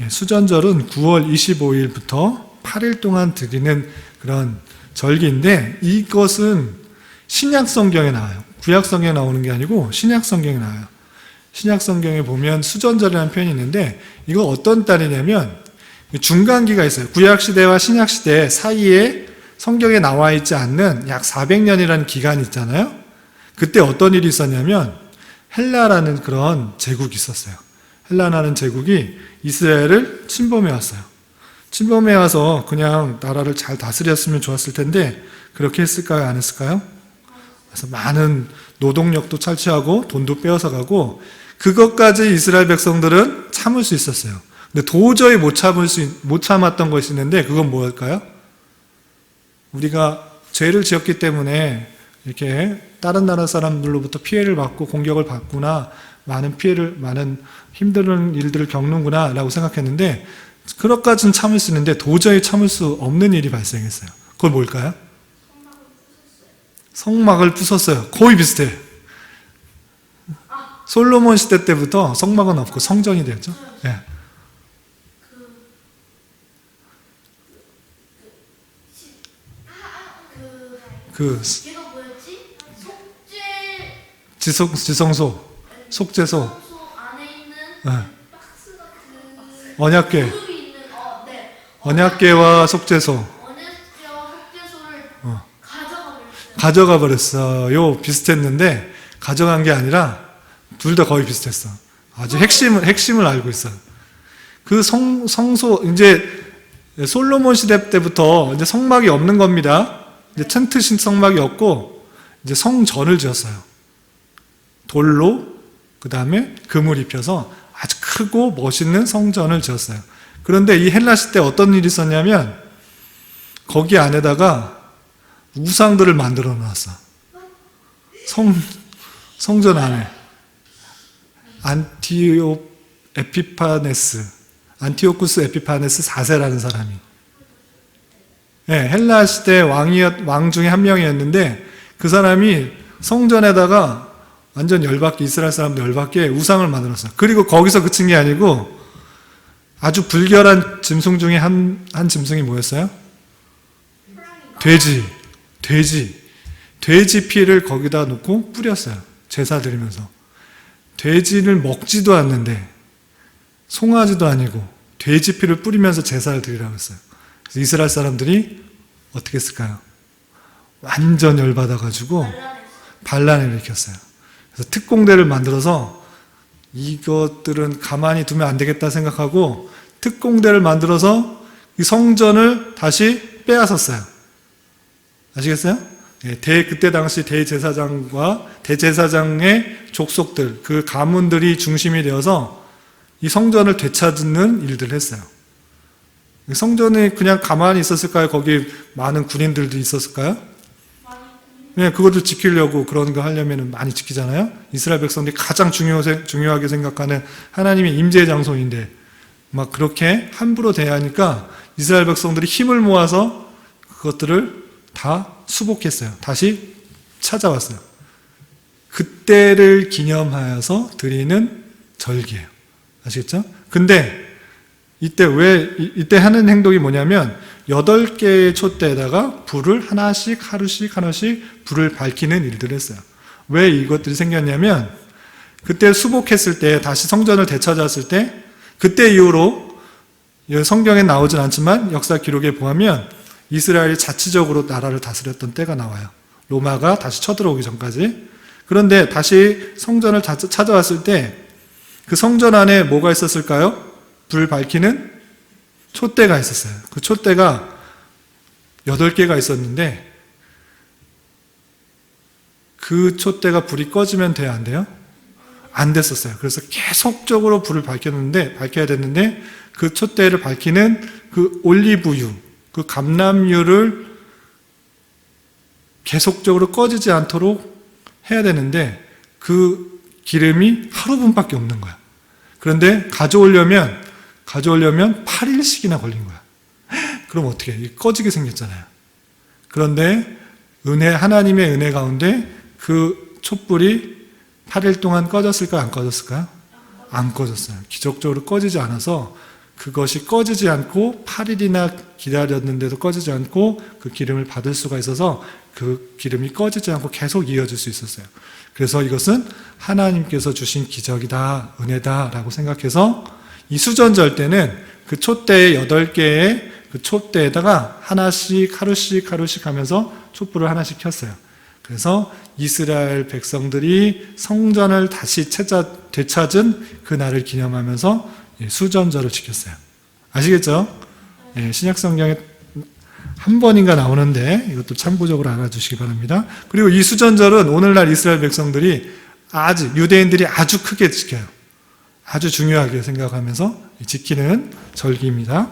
예, 수전절은 9월 25일부터 8일 동안 드리는 그런 절기인데 이것은 신약 성경에 나와요. 구약 성경에 나오는 게 아니고 신약 성경에 나와요. 신약 성경에 보면 수전절이라는 표현이 있는데 이거 어떤 달이냐면 중간기가 있어요. 구약 시대와 신약 시대 사이에 성경에 나와 있지 않는 약 400년이라는 기간이 있잖아요. 그때 어떤 일이 있었냐면 헬라라는 그런 제국이 있었어요. 헬라라는 제국이 이스라엘을 침범해 왔어요. 침범해 와서 그냥 나라를 잘 다스렸으면 좋았을 텐데 그렇게 했을까요? 안 했을까요? 그래서 많은 노동력도 착취하고 돈도 빼앗아 가고 그것까지 이스라엘 백성들은 참을 수 있었어요. 근데 도저히 못 참았던 것이 있는데 그건 뭘까요? 우리가 죄를 지었기 때문에 이렇게 다른 나라 사람들로부터 피해를 받고 공격을 받구나, 많은 힘든 일들을 겪는구나 라고 생각했는데 그것까지는 참을 수 있는데 도저히 참을 수 없는 일이 발생했어요. 그걸 뭘까요? 성막을 부쉈어요. 거의 비슷해. 솔로몬 시대 때부터 성막은 없고 성전이 되었죠. 예. 걔가 뭐였지? 지성소, 속죄소, 안에 있는 예. 박스 같은 언약궤, 그룹이 있는 네. 언약궤와 속죄소 언약궤와 속죄소를 가져가 버렸어요. 비슷했는데 가져간 게 아니라 둘 다 거의 비슷했어. 아주 핵심을 알고 있어요. 그 성소, 이제 솔로몬 시대 때부터 이제 성막이 없는 겁니다. 이제 텐트 성막이 없고, 이제 성전을 지었어요. 돌로, 그 다음에 금을 입혀서 아주 크고 멋있는 성전을 지었어요. 그런데 이 헬라 시대 어떤 일이 있었냐면, 거기 안에다가 우상들을 만들어 놨어. 성전 안에. 안티오쿠스 에피파네스 4세라는 사람이. 네, 헬라 시대 왕 중에 한 명이었는데, 그 사람이 성전에다가 완전 열받게, 이스라엘 사람들 열받게 우상을 만들었어요. 그리고 거기서 그친 게 아니고, 아주 불결한 짐승 중에 한 짐승이 뭐였어요? 돼지 피를 거기다 놓고 뿌렸어요. 제사 드리면서. 돼지를 먹지도 않는데, 송아지도 아니고, 돼지 피를 뿌리면서 제사를 드리라고 했어요. 그래서 이스라엘 사람들이 어떻게 했을까요? 완전 열받아가지고 반란을 일으켰어요. 그래서 특공대를 만들어서 이것들은 가만히 두면 안 되겠다 생각하고 특공대를 만들어서 이 성전을 다시 빼앗았어요. 아시겠어요? 그때 당시 대제사장과 대제사장의 족속들, 그 가문들이 중심이 되어서 이 성전을 되찾는 일들을 했어요. 성전이 그냥 가만히 있었을까요? 거기 많은 군인들도 있었을까요? 네, 그것도 지키려고 그런 거 하려면 많이 지키잖아요? 이스라엘 백성들이 가장 중요하게 생각하는 하나님의 임재의 장소인데, 막 그렇게 함부로 대하니까 이스라엘 백성들이 힘을 모아서 그것들을 다 수복했어요. 다시 찾아왔어요. 그때를 기념하여서 드리는 절기예요. 아시겠죠? 근데 이때 하는 행동이 뭐냐면 8개의 촛대에다가 불을 하나씩 불을 밝히는 일들을 했어요. 왜 이것들이 생겼냐면 그때 수복했을 때 다시 성전을 되찾았을 때 그때 이후로 성경에 나오진 않지만 역사 기록에 보면 이스라엘이 자치적으로 나라를 다스렸던 때가 나와요. 로마가 다시 쳐들어오기 전까지. 그런데 다시 성전을 찾아왔을 때 그 성전 안에 뭐가 있었을까요? 불 밝히는 촛대가 있었어요. 그 촛대가 8개가 있었는데 그 촛대가 불이 꺼지면 돼야 안 돼요? 안 됐었어요. 그래서 계속적으로 불을 밝혀야 됐는데 그 촛대를 밝히는 그 올리브유, 그 감람유를 계속적으로 꺼지지 않도록 해야 되는데 그 기름이 하루분밖에 없는 거야. 그런데 가져오려면 8일씩이나 걸린 거야. 그럼 어떻게 해? 꺼지게 생겼잖아요. 그런데 하나님의 은혜 가운데 그 촛불이 8일 동안 꺼졌을까요? 안 꺼졌을까요? 안 꺼졌어요. 기적적으로 꺼지지 않아서 그것이 꺼지지 않고 8일이나 기다렸는데도 꺼지지 않고 그 기름을 받을 수가 있어서 그 기름이 꺼지지 않고 계속 이어질 수 있었어요. 그래서 이것은 하나님께서 주신 기적이다, 은혜다라고 생각해서 이 수전절 때는 그 촛대의 8개의 그 촛대에다가 하루씩 하면서 촛불을 하나씩 켰어요. 그래서 이스라엘 백성들이 성전을 다시 되찾은 그 날을 기념하면서 수전절을 지켰어요. 아시겠죠? 신약 성경에 한 번인가 나오는데 이것도 참고적으로 알아주시기 바랍니다. 그리고 이 수전절은 오늘날 이스라엘 백성들이 유대인들이 아주 크게 지켜요. 아주 중요하게 생각하면서 지키는 절기입니다.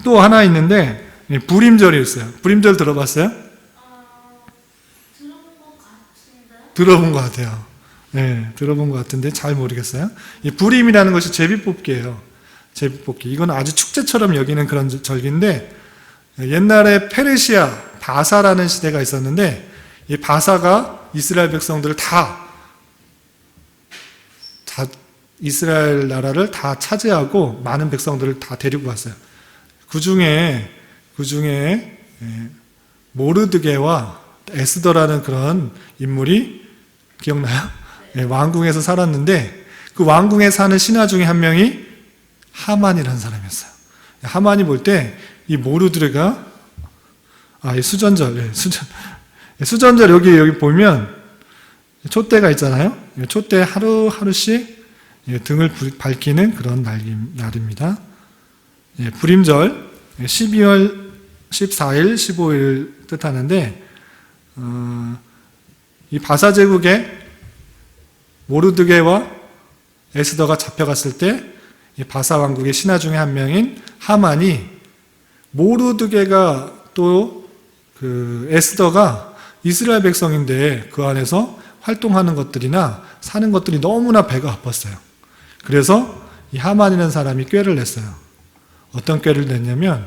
또 하나 있는데 불임절이 있어요. 불임절 들어봤어요? 들어본 것 같아요. 네, 들어본 것 같은데 잘 모르겠어요. 이 불임이라는 것이 제비뽑기예요. 제비뽑기. 이건 아주 축제처럼 여기는 그런 절기인데 옛날에 페르시아 바사라는 시대가 있었는데 이 바사가 이스라엘 백성들을 이스라엘 나라를 다 차지하고 많은 백성들을 다 데리고 왔어요. 그 중에 모르드게와 에스더라는 그런 인물이 기억나요? 왕궁에서 살았는데 그 왕궁에 사는 신하 중에 한 명이 하만이라는 사람이었어요. 하만이 볼 때 이 모르드게가 이 수전절 여기 보면 촛대가 있잖아요. 촛대 하루하루씩 등을 밝히는 그런 날입니다. 불임절 12월 14일, 15일 뜻하는데 이 바사 제국에 모르드게와 에스더가 잡혀갔을 때 이 바사 왕국의 신하 중에 한 명인 하만이 모르드게가 또 그 에스더가 이스라엘 백성인데 그 안에서 활동하는 것들이나 사는 것들이 너무나 배가 아팠어요. 그래서 이 하만이라는 사람이 꾀를 냈어요. 어떤 꾀를 냈냐면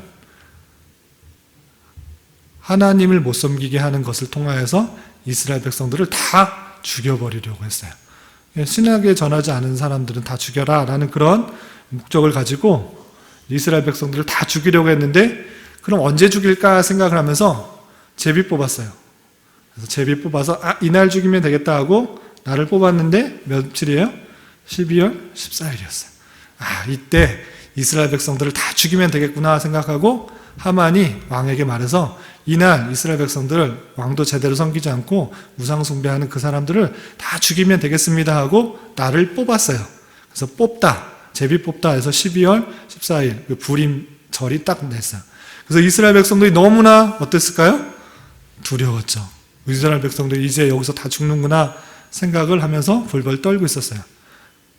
하나님을 못 섬기게 하는 것을 통하여서 이스라엘 백성들을 다 죽여버리려고 했어요. 신학에 전하지 않은 사람들은 다 죽여라 라는 그런 목적을 가지고 이스라엘 백성들을 다 죽이려고 했는데 그럼 언제 죽일까 생각을 하면서 제비 뽑았어요. 그래서 제비 뽑아서 이날 죽이면 되겠다 하고 날을 뽑았는데 며칠이에요? 12월 14일이었어요. 이때 이스라엘 백성들을 다 죽이면 되겠구나 생각하고 하만이 왕에게 말해서 이날 이스라엘 백성들을 왕도 제대로 섬기지 않고 우상 숭배하는 그 사람들을 다 죽이면 되겠습니다 하고 날을 뽑았어요. 그래서 제비 뽑다 해서 12월 14일 그 불임절이 딱 냈어요. 그래서 이스라엘 백성들이 너무나 어땠을까요? 두려웠죠. 이스라엘 백성들이 이제 여기서 다 죽는구나 생각을 하면서 벌벌 떨고 있었어요.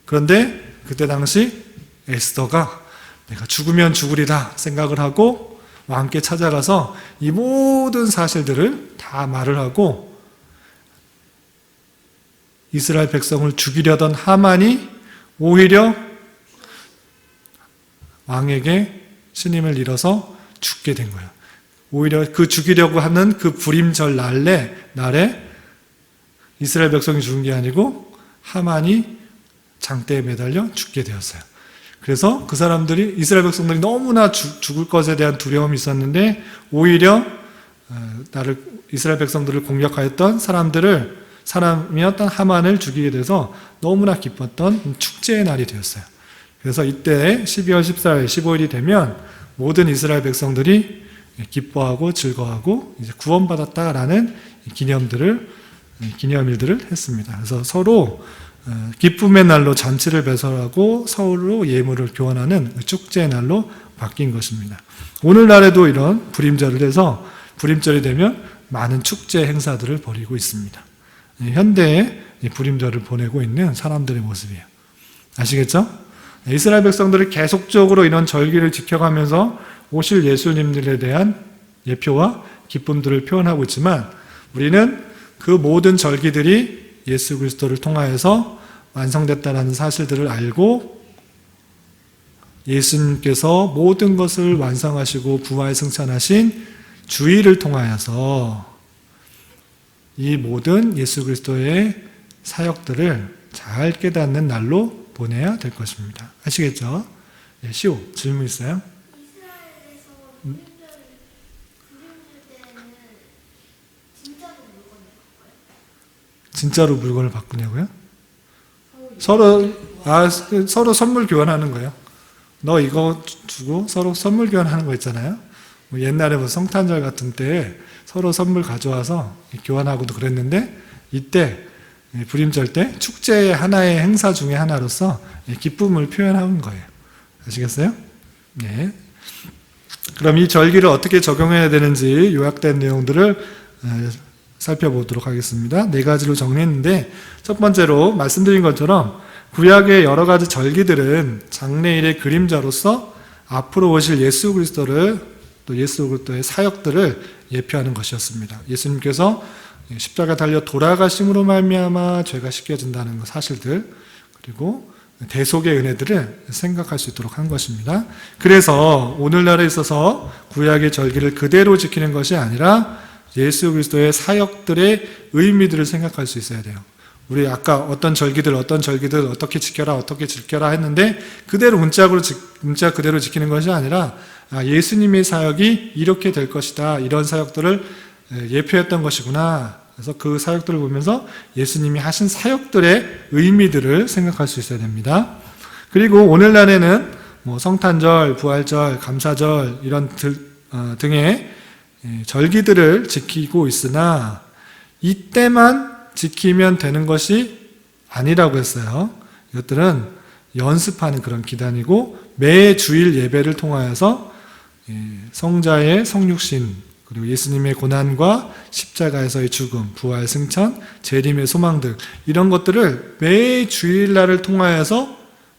그런데 그때 당시 에스더가 내가 죽으면 죽으리라 생각을 하고 왕께 찾아가서 이 모든 사실들을 다 말을 하고 이스라엘 백성을 죽이려던 하만이 오히려 왕에게 신임을 잃어서 죽게 된 거예요. 오히려 그 죽이려고 하는 그 불임절 날에 이스라엘 백성이 죽은 게 아니고 하만이 장대에 매달려 죽게 되었어요. 그래서 그 사람들이 이스라엘 백성들이 너무나 죽을 것에 대한 두려움이 있었는데 오히려 이스라엘 백성들을 공격하였던 사람이었던 하만을 죽이게 돼서 너무나 기뻤던 축제의 날이 되었어요. 그래서 이때 12월 14일, 15일이 되면 모든 이스라엘 백성들이 기뻐하고 즐거워하고 이제 구원받았다라는 기념일들을 했습니다. 그래서 서로 기쁨의 날로 잔치를 배설하고 서로 예물을 교환하는 축제의 날로 바뀐 것입니다. 오늘날에도 이런 불임절을 해서 불임절이 되면 많은 축제 행사들을 벌이고 있습니다. 현대에 불임절을 보내고 있는 사람들의 모습이에요. 아시겠죠? 이스라엘 백성들이 계속적으로 이런 절기를 지켜가면서 오실 예수님들에 대한 예표와 기쁨들을 표현하고 있지만 우리는 그 모든 절기들이 예수 그리스도를 통하여서 완성됐다는 사실들을 알고 예수님께서 모든 것을 완성하시고 부활 승천하신 주의를 통하여서 이 모든 예수 그리스도의 사역들을 잘 깨닫는 날로 보내야 될 것입니다. 아시겠죠? 네, 시오 질문 있어요? 이스라엘에서 불임절 때는 진짜로 물건을 바꿔요? 진짜로 물건을 바꾸냐고요? 서로 선물 교환하는 거예요. 너 이거 주고 서로 선물 교환하는 거 있잖아요. 뭐 옛날에 뭐 성탄절 같은 때 서로 선물 가져와서 교환하고도 그랬는데 이때 불임절 때 축제의 하나의 행사 중에 하나로서 기쁨을 표현하는 거예요. 아시겠어요? 네. 그럼 이 절기를 어떻게 적용해야 되는지 요약된 내용들을 살펴보도록 하겠습니다. 4가지로 정리했는데 첫 번째로 말씀드린 것처럼 구약의 여러 가지 절기들은 장래일의 그림자로서 앞으로 오실 예수 그리스도를 또 예수 그리스도의 사역들을 예표하는 것이었습니다. 예수님께서 십자가 달려 돌아가심으로 말미암아 죄가 씻겨진다는 사실들 그리고 대속의 은혜들을 생각할 수 있도록 한 것입니다. 그래서 오늘날에 있어서 구약의 절기를 그대로 지키는 것이 아니라 예수 그리스도의 사역들의 의미들을 생각할 수 있어야 돼요. 우리 아까 어떤 절기들 어떻게 지켜라 했는데 그대로 문자 그대로 지키는 것이 아니라 예수님의 사역이 이렇게 될 것이다. 이런 사역들을 예표했던 것이구나. 그래서 그 사역들을 보면서 예수님이 하신 사역들의 의미들을 생각할 수 있어야 됩니다. 그리고 오늘날에는 뭐 성탄절, 부활절, 감사절 이런 등의 절기들을 지키고 있으나 이때만 지키면 되는 것이 아니라고 했어요. 이것들은 연습하는 그런 기단이고 매 주일 예배를 통하여서 성자의 성육신 그리고 예수님의 고난과 십자가에서의 죽음, 부활, 승천, 재림의 소망들 이런 것들을 매 주일날을 통하여서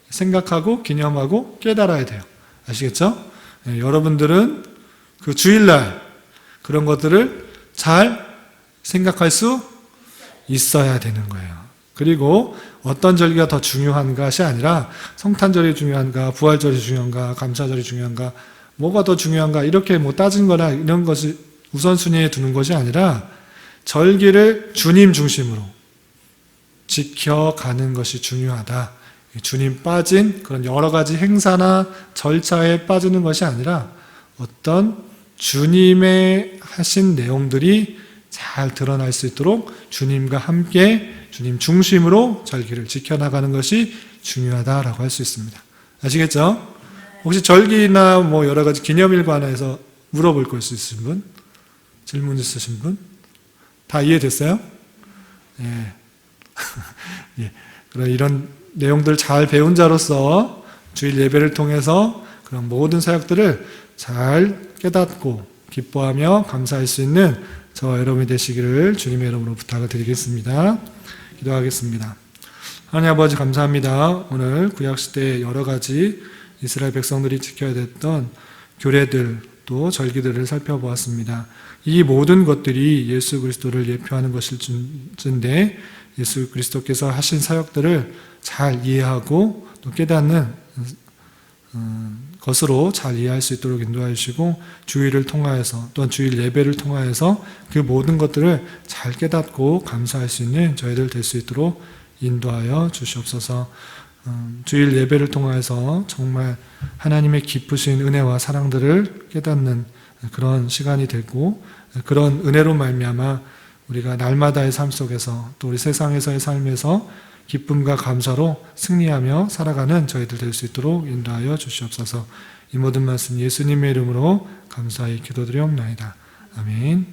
생각하고 기념하고 깨달아야 돼요. 아시겠죠? 여러분들은 그 주일날 그런 것들을 잘 생각할 수 있어야 되는 거예요. 그리고 어떤 절기가 더 중요한 것이 아니라 성탄절이 중요한가, 부활절이 중요한가, 감사절이 중요한가, 뭐가 더 중요한가 이렇게 뭐 따진 거나 이런 것이 우선순위에 두는 것이 아니라 절기를 주님 중심으로 지켜가는 것이 중요하다. 주님 빠진 그런 여러 가지 행사나 절차에 빠지는 것이 아니라 어떤 주님의 하신 내용들이 잘 드러날 수 있도록 주님과 함께 주님 중심으로 절기를 지켜나가는 것이 중요하다라고 할 수 있습니다. 아시겠죠? 혹시 절기나 뭐 여러 가지 기념일 관해서 물어볼 거 있으신 분? 질문 있으신 분? 다 이해됐어요? 예. 예. 그럼 이런 내용들 잘 배운 자로서 주일 예배를 통해서 그런 모든 사역들을 잘 깨닫고 기뻐하며 감사할 수 있는 저와 여러분이 되시기를 주님의 이름으로 부탁을 드리겠습니다. 기도하겠습니다. 하나님 아버지 감사합니다. 오늘 구약시대의 여러 가지 이스라엘 백성들이 지켜야 됐던 규례들 또 절기들을 살펴보았습니다. 이 모든 것들이 예수 그리스도를 예표하는 것일진데 예수 그리스도께서 하신 사역들을 잘 이해하고 또 깨닫는 것으로 잘 이해할 수 있도록 인도하여 주시고 주일을 통하여서 또한 주일 예배를 통하여서 그 모든 것들을 잘 깨닫고 감사할 수 있는 저희들 될 수 있도록 인도하여 주시옵소서. 주일 예배를 통하여서 정말 하나님의 기쁘신 은혜와 사랑들을 깨닫는 그런 시간이 되고 그런 은혜로 말미암아 우리가 날마다의 삶 속에서 또 우리 세상에서의 삶에서 기쁨과 감사로 승리하며 살아가는 저희들 될 수 있도록 인도하여 주시옵소서. 이 모든 말씀 예수님의 이름으로 감사히 기도드리옵나이다. 아멘.